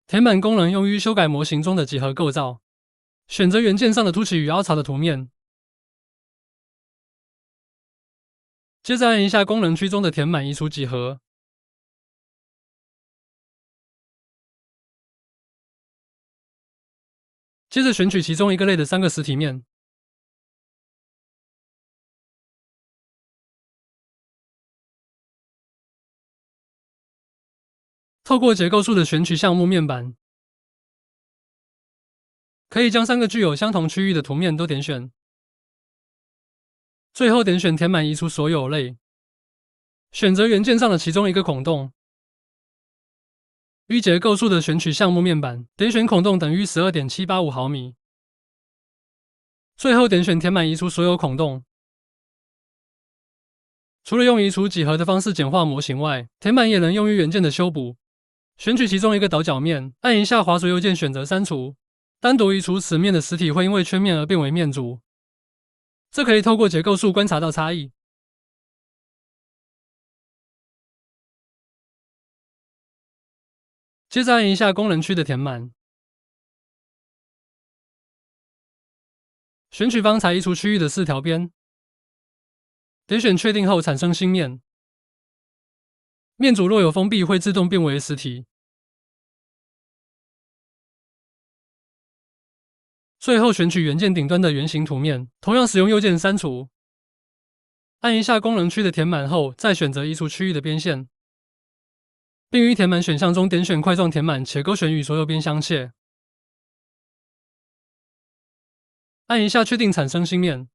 填满功能用于修改模型中的几何构造。选择元件上的凸起与凹槽的图面。接着按一下功能区中的填满移除几何。接着选取其中一个类的3个实体面。透过结构树的选取项目面板，可以将3个具有相同区域的图面都点选。最后点选填满移除所有类，选择元件上的其中一个孔洞。于结构树的选取项目面板，点选孔洞等于 12.785 毫米。最后点选填满移除所有孔洞。除了用移除几何的方式简化模型外，填满也能用于元件的修补。选取其中一个倒角面，按一下滑鼠右键选择删除。单独移除此面的实体会因为圈面而变为面组。这可以透过结构树观察到差异。接着按一下功能区的填满，选取方裁移除区域的4条边，点选确定后产生新面。面组若有封闭，会自动变为实体。最后选取元件顶端的圆形图面，同样使用右键删除。按一下功能区的填满后，再选择移除区域的边线，并于填满选项中点选块状填满，且勾选与所有边相切。按一下确定产生新面。